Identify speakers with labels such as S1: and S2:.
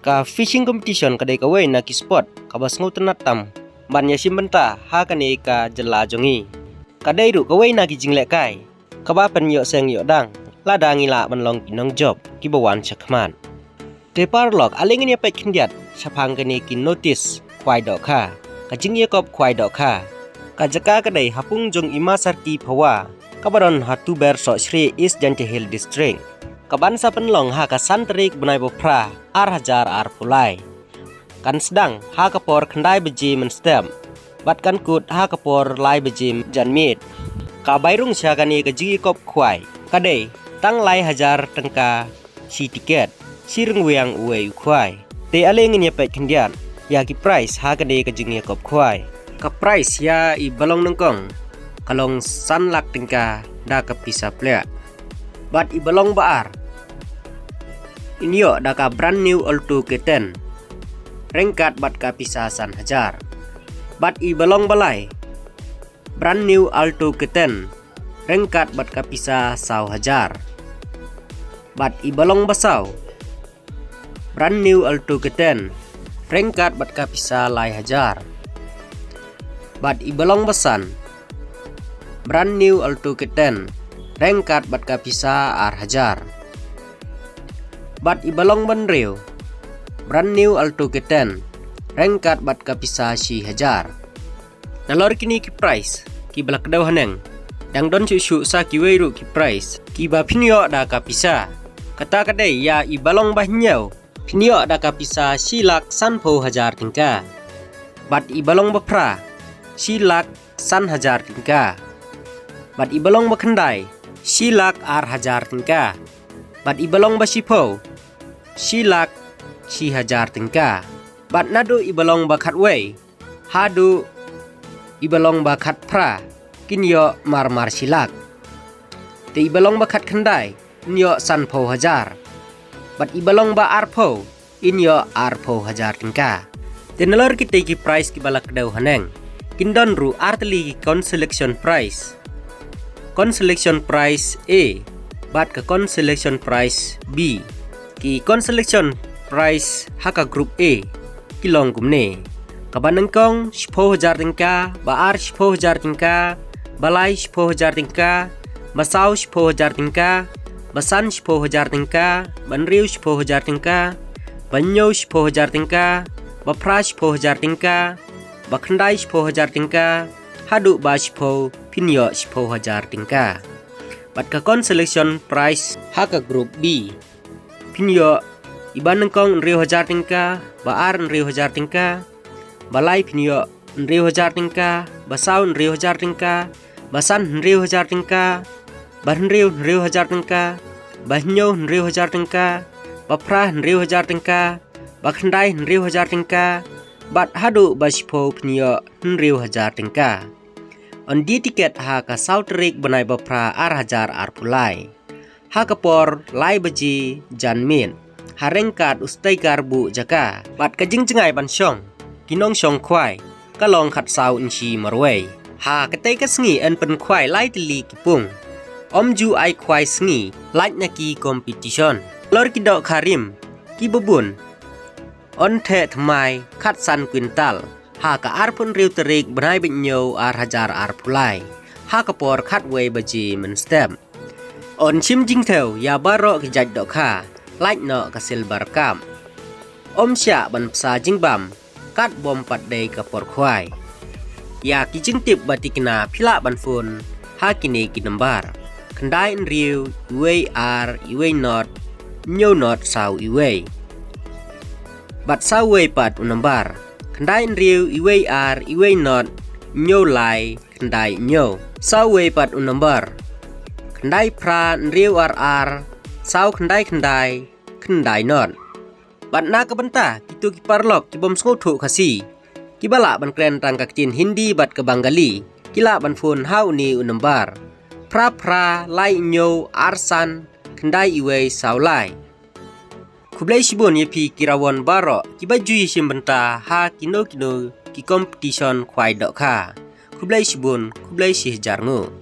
S1: ka fishing competition kadai kawai na ki spot ka bas ngau tenat tam ban ya simbenta ha kane ka jela jongi kadai ru kawai na ki jingle kai ka ba pen yo seng yo dang la dangi la ban long kinong job ki bawan chakman te parlok aling ni pek khindiat chapang kane ki notice kwai dok kha ka jingye kop kwai dok kha ka jaka kadai hapung jong ima sarki phawa kabaron hatu ber so Sri East Jante Hill District kaban sa penlong ha ka santrik benai bopra ar hajar ar pulai kan sedang ha kapor khandai beji men stem bat kan kut ha kapor lai beji jan mit ka bairung sya kani ka jigi kop khwai kadai tang lai hajar tengka si tiket si rengwiang uwe khwai te aleng ni pe khindian ya ki price ha kani ka jigi kop khwai ka price ya i balong nengkong kalong san lak tengka da ka pisa plea bat i balong baar inyo da ka brand new Alto K10 rengkat bat ka pisa san hajar bat i balong balai brand new Alto K10 rengkat bat ka pisa saw hajar bat i balong basaw brand new Alto K10 rengkat bat ka pisa lai hajar bat i balong basan brand new Alto K10 rengkat bat ka pisa ar hajar bat ibalong banreu brand new Alto K10 rengkat bat ka pisa si hajar nalor kini ki price ki balak daw haneng dang don chu sa ki weiru ki price ki ba pinyo da ka pisa kata kadai ya ibalong bahnyaw pinyo da ka pisa si lak san pho hajar tingka bat ibalong bapra si lak san hajar tingka bat ibalong bakhandai si lak ar hajar tingka bat ibalong basipo si lak si hajar tingka bat nadu ibalong bakat wei hadu ibalong bakat pra kinyo marmar silak te ibalong bakat khandai inyo san pho hajar bat ibalong ba arpho inyo arpho hajar tingka tenalor kita ki price ki balak daw haneng kindon ru artli kon selection price A bat ka kon selection price B ki kon selection price haka group A kilong gumne kabanang kong 10,000 tingka baar 10,000 tingka balai 10,000 tingka basaw 10,000 tingka basan 10,000 tingka banriu 10,000 tingka banyo 10,000 tingka bapra 10,000 tingka bakhandai 10,000 tingka hadu ba 10 pinyo 10,000 tingka bat ka kon selection price haka group B pinyo iban nengkong 10,000 tingka baar 10,000 tingka balai pinyo 10,000 tingka basaw 10,000 tingka basan 10,000 tingka banriu 10,000 tingka banyo 10,000 tingka bapra 10,000 tingka bakhandai 10,000 tingka bat hadu baspo pinyo 10,000 tingka on di tiket ha ka sautrik benai bapra ar hajar ar pulai ha kapor lai beji jan min ha rengkat ustai karbu jaka bat ka jingjengai ban syong kinong syong khwai ka long khat saw inchi marwei ha katai ka sngi en pen khwai lai tili kipung om ju ai khwai sngi lai na ki competition lor ki dok karim ki bubun on the thmai khat san kwintal ha ka ar pun riu terik benai binyo ar hajar ar pulai ha kapor khat wei beji men stem on chim jing theo ya baro ki jaj dok kha lai no ka silver kam om sya ban psa jing bam kat bom pat dei kapor khwai ya ki jing tip batikna phila ban fun ha kini ki nambar khandai riu wei ar wei not nyo not saw wei bat saw wei pat nambar khandai riu iwei ar iwei not nyo lai khandai nyo saw wei pat nambar khandai pra riu ar saw khandai not bat na ka banta kitu ki parlok ki bom sngo thu khasi ki bala ban kren tang ka tin hindi bat ka bangali kila ban phun hau ni nambar pra lai nyo arsan khandai iwei saw lai kublai sibon yepi kirawon baro kibajui simbenta ha kino ki competition khwai dok kha kublai sibon kublai sih jarngu